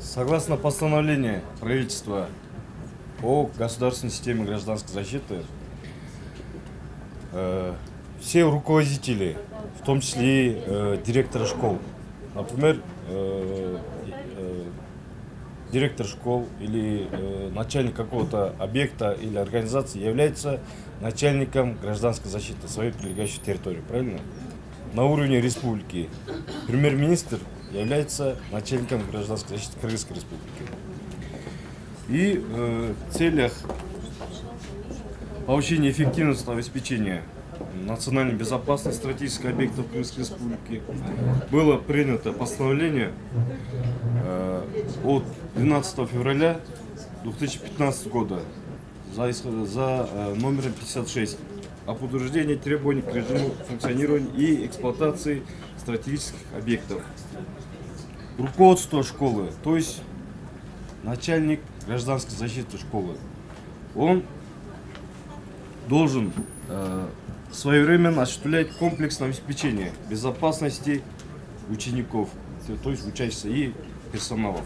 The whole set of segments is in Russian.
Согласно постановлению правительства о государственной системе гражданской защиты, все руководители, в том числе и директоры школ, например, директор школ или начальник какого-то объекта или организации является начальником гражданской защиты своей прилегающей территории, правильно? На уровне республики премьер-министр является начальником гражданской защиты Кыргызской республики. И в целях повышения эффективности обеспечения национальной безопасности стратегических объектов Кыргызской республики было принято постановление от 12 февраля 2015 года за номером 56 об утверждении требований к режиму функционирования и эксплуатации стратегических объектов. Руководство школы, то есть начальник гражданской защиты школы, он должен своевременно осуществлять комплексное обеспечение безопасности учеников, то есть учащихся и персоналов.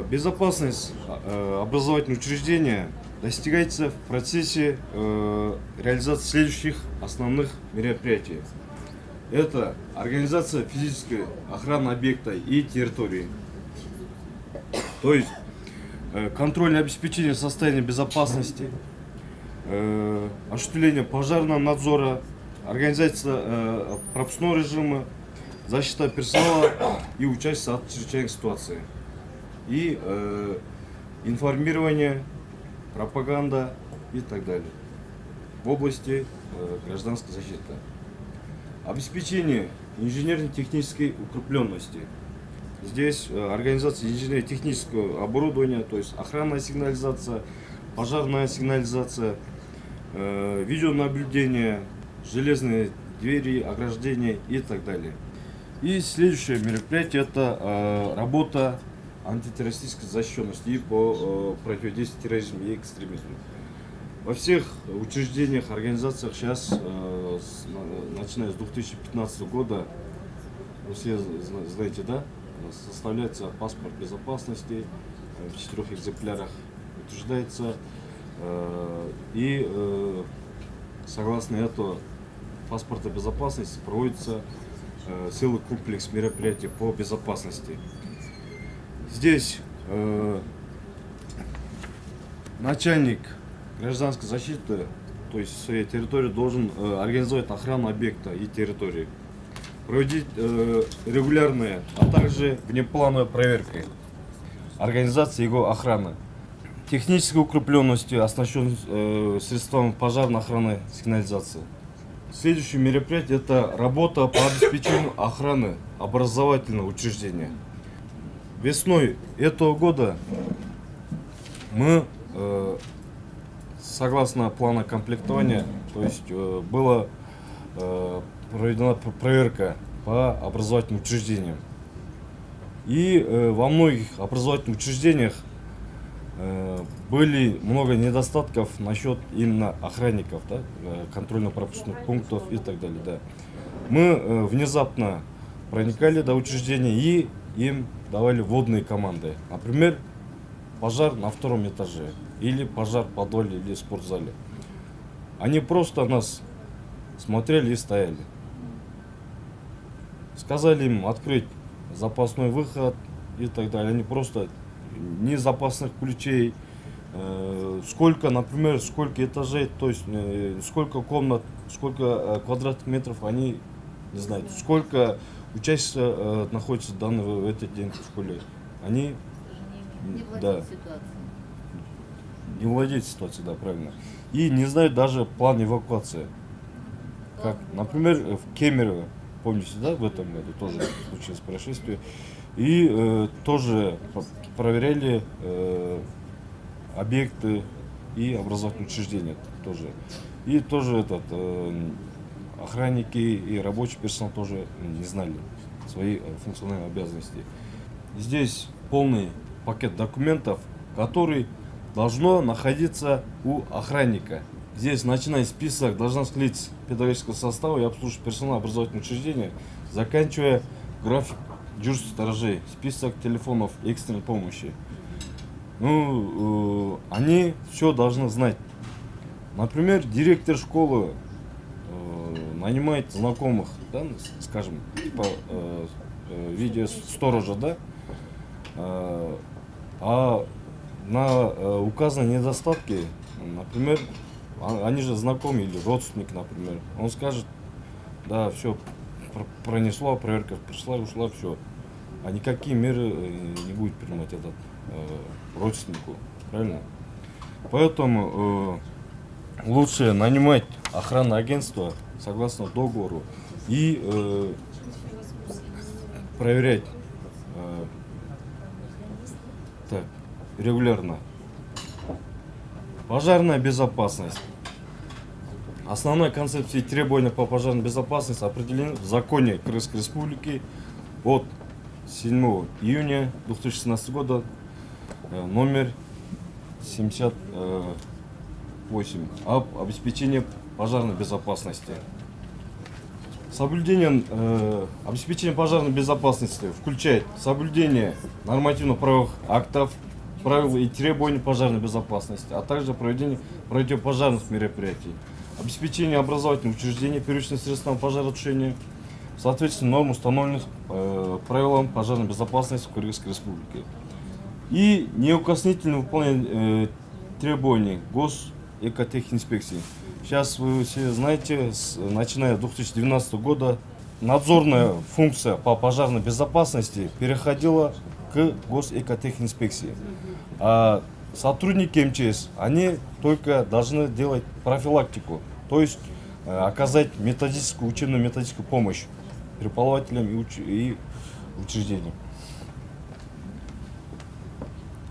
Безопасность образовательного учреждения достигается в процессе реализации следующих основных мероприятий. Это организация физической охраны объекта и территории, то есть контрольное обеспечение состояния безопасности, осуществление пожарного надзора, организация пропускного режима, защита персонала и участие от чрезвычайных ситуаций, и информирование, пропаганда и так далее в области гражданской защиты. Обеспечение инженерно-технической укрепленности. Здесь организация инженерно-технического оборудования, то есть охранная сигнализация, пожарная сигнализация, видеонаблюдение, железные двери, ограждения и так далее. И следующее мероприятие – это работа антитеррористической защищенности и по противодействию терроризму и экстремизму. Во всех учреждениях, организациях сейчас, начиная с 2015 года, вы все знаете, да, составляется паспорт безопасности, в 4 экземплярах утверждается, и согласно этого паспорта безопасности проводится целый комплекс мероприятий по безопасности. Здесь начальник гражданской защиты, то есть в своей территории, должен организовать охрану объекта и территории, проводить регулярные, а также внеплановые проверки организации его охраны, технической укрепленностью, оснащен средствами пожарной охраны, сигнализации. Следующее мероприятие – это работа по обеспечению охраны образовательного учреждения. Весной этого года мы, согласно плану комплектования, то есть была проведена проверка по образовательным учреждениям. И во многих образовательных учреждениях были много недостатков насчет именно охранников, да, контрольно-пропускных пунктов и так далее. Да. Мы внезапно проникали до учреждения и им давали вводные команды. Например, пожар на 2-м этаже или пожар в подвале или в спортзале. Они просто нас смотрели и стояли. Сказали им открыть запасной выход и так далее. Они просто ни запасных ключей, сколько, например, сколько этажей, то есть сколько комнат, сколько квадратных метров, они не знают. Сколько учащихся находится в этот день в школе. Они не владеют ситуацией, да, правильно. И не знают даже план эвакуации. Как, например, в Кемерово, помните, да, в этом году тоже случилось происшествие. И тоже проверяли объекты и образовательные учреждения тоже. И тоже охранники и рабочий персонал тоже не знали свои функциональные обязанности. Здесь полный пакет документов, который должно находиться у охранника. Здесь начиная список должностных лиц педагогического состава и обслуживающего персонала образовательного учреждения, заканчивая график дежурств сторожей, список телефонов экстренной помощи. Ну, они все должны знать. Например, директор школы нанимает знакомых, да, скажем, по виде сторожа, да, а на указанные недостатки, например, они же знакомы или родственник, например, он скажет, да, все пронесло, проверка пришла, ушла, все, а никакие меры не будет принимать этот родственнику, правильно? Поэтому лучше нанимать охранное агентство согласно договору и проверять так, регулярно. Пожарная безопасность. Основная концепция и требования по пожарной безопасности определены в законе Крымской Республики от 7 июня 2017 года, номер 78, об обеспечении пожарной безопасности. Обеспечение пожарной безопасности включает соблюдение нормативно-правовых актов, правил и требований пожарной безопасности, а также проведение противопожарных мероприятий, обеспечение образовательных учреждений первичным средством пожаротушения в соответствии с нормам, установленных правилам пожарной безопасности в Кыргызской Республике, и неукоснительное выполнение требований Госэкотехинспекции. Сейчас вы все знаете, начиная с 2012 года надзорная функция по пожарной безопасности переходила к Госэкотехинспекции. А сотрудники МЧС, они только должны делать профилактику, то есть оказать методическую, учебно-методическую помощь преподавателям и учреждениям.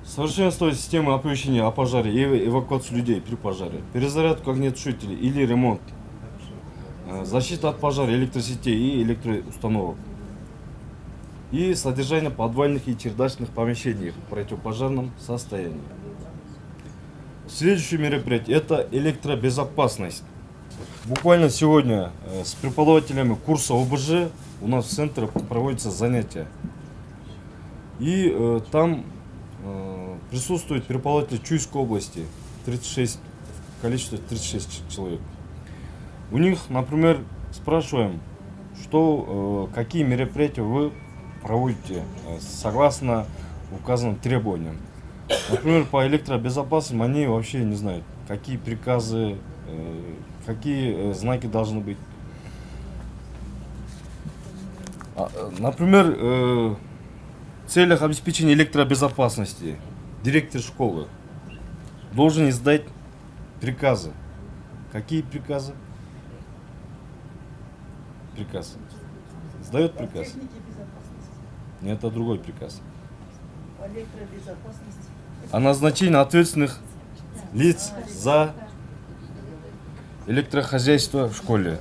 Совершенствовать системы оповещения о пожаре и эвакуацию людей при пожаре, перезарядку огнетушителей или ремонт, защита от пожара электросетей и электроустановок и содержание подвальных и чердачных помещений в противопожарном состоянии. Следующее мероприятие – это электробезопасность. Буквально сегодня с преподавателями курса ОБЖ у нас в центре проводятся занятия. И там присутствует преподаватель Чуйской области, 36, количество 36 человек. У них, например, спрашиваем, какие мероприятия вы проводите согласно указанным требованиям. Например, по электробезопасности они вообще не знают, какие приказы, какие знаки должны быть. Например, в целях обеспечения электробезопасности директор школы должен издать приказы. Какие приказы? Приказ. Сдает приказ? Нет, это другой приказ. О назначении ответственных лиц за электрохозяйство в школе.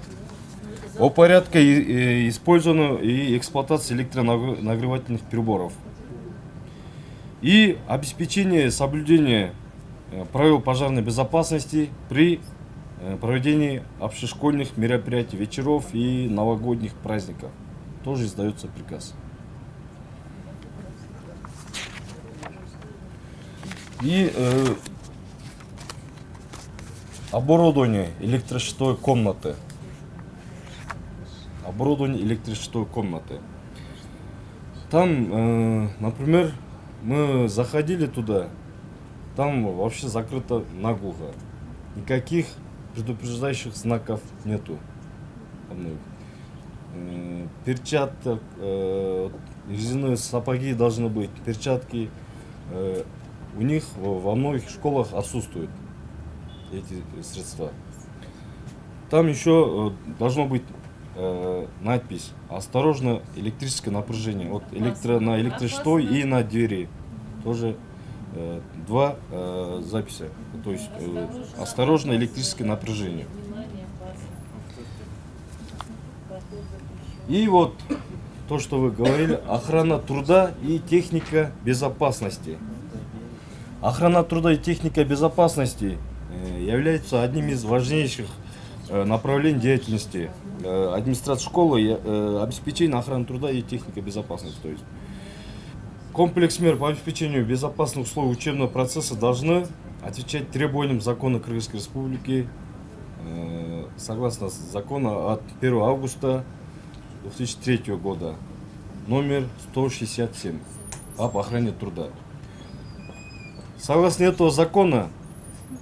О порядке использования и эксплуатации электронагревательных приборов. И обеспечение соблюдения правил пожарной безопасности при проведении общешкольных мероприятий, вечеров и новогодних праздников. Тоже издается приказ. И оборудование электрощитовой комнаты. Оборудование электрощитовой комнаты. Там, например, мы заходили туда, там вообще закрыто наглухо. Никаких предупреждающих знаков нету. Перчаток, резиновые сапоги должны быть, перчатки. У них во многих школах отсутствуют эти средства. Там еще должно быть надпись «Осторожно, электрическое напряжение». Вот на электрощитой и на двери. Тоже два записи. То есть «Осторожно, электрическое напряжение». И вот то, что вы говорили, охрана труда и техника безопасности. Охрана труда и техника безопасности является одним из важнейших направлений деятельности администрации школы, обеспечение охраны труда и техника безопасности. То есть комплекс мер по обеспечению безопасных условий учебного процесса должны отвечать требованиям закона Кыргызской Республики, согласно закона от 1 августа 2003 года, номер 167 об охране труда. Согласно этого закона,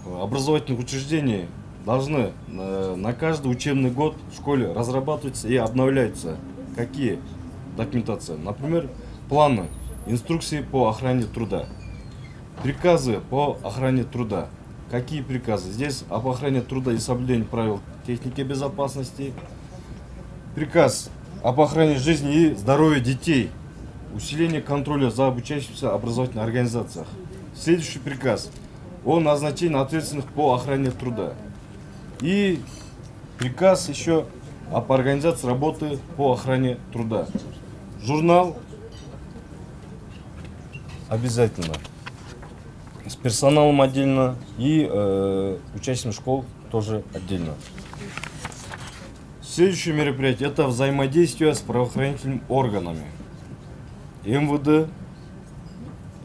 образовательных учреждений должны на каждый учебный год в школе разрабатываться и обновляются какие документации. Например, планы, инструкции по охране труда, приказы по охране труда. Какие приказы? Здесь об охране труда и соблюдении правил техники безопасности. Приказ об охране жизни и здоровья детей. Усиление контроля за обучающимися в образовательных организациях. Следующий приказ о назначении ответственных по охране труда. И приказ еще об организации работы по охране труда. Журнал обязательно. С персоналом отдельно и участниками школ тоже отдельно. Следующее мероприятие – это взаимодействие с правоохранительными органами. МВД,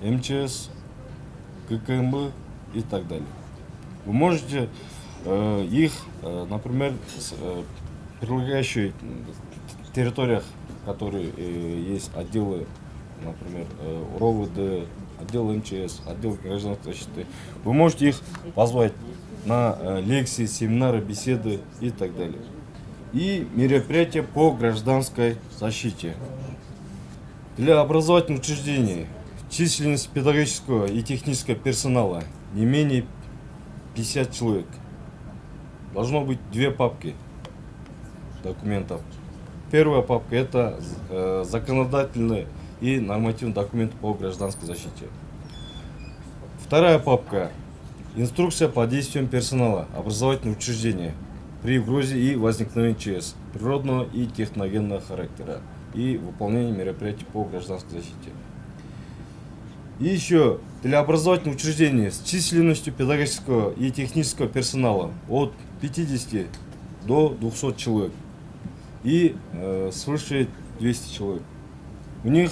МЧС, ККМБ и так далее. Вы можете их, например, прилегающих территориях, которые есть отделы, например, РОВД, отдел МЧС, отдел гражданской защиты, вы можете их позвать на лекции, семинары, беседы и так далее. И мероприятия по гражданской защите. Для образовательных учреждений численность педагогического и технического персонала не менее 50 человек. Должно быть 2 папки документов. Первая папка – это законодательные и нормативные документы по гражданской защите. Вторая папка – инструкция по действиям персонала образовательных учреждений при угрозе и возникновении ЧС природного и техногенного характера и выполнение мероприятий по гражданской защите. И еще для образовательных учреждений с численностью педагогического и технического персонала от 50 до 200 человек и свыше 200 человек. У них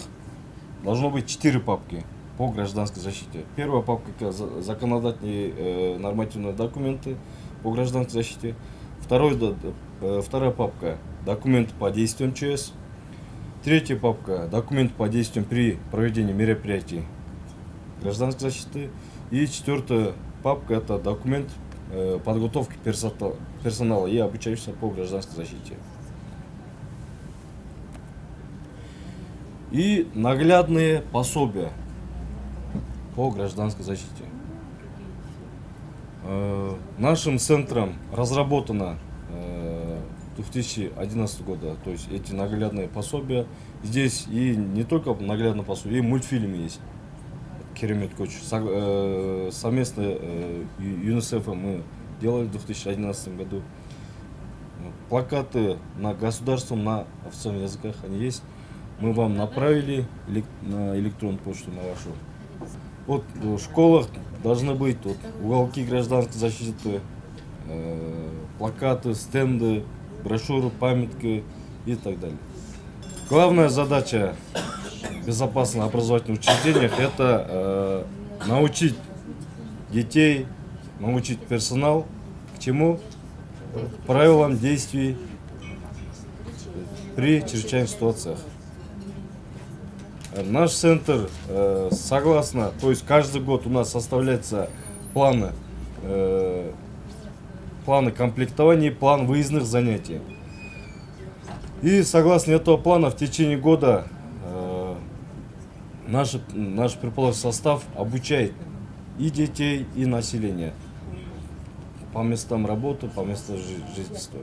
должно быть 4 папки по гражданской защите. Первая папка – это законодательные нормативные документы по гражданской защите. Вторая папка – документы по действиям ЧС. Третья папка – документы по действиям при проведении мероприятий гражданской защиты. И четвертая папка – это документ подготовки персонала и обучающихся по гражданской защите. И наглядные пособия по гражданской защите. Нашим центром разработано 2011 года, то есть эти наглядные пособия. Здесь и не только наглядные пособия, и мультфильмы есть. Керемет Коч. Совместно ЮНИСЕФ мы делали в 2011 году. Плакаты на государственном, на официальных языках они есть. Мы вам направили на электронную почту на вашу. Вот в школах должны быть вот, уголки гражданской защиты, плакаты, стенды, брошюры, памятки и так далее. Главная задача безопасных образовательных учреждениях – это научить детей, научить персонал к чему? Правилам действий при чрезвычайных ситуациях. Наш центр согласно, то есть каждый год у нас составляются планы комплектования, план выездных занятий. И согласно этого плана в течение года наш преподавательский состав обучает и детей, и население по местам работы, по местам жительства.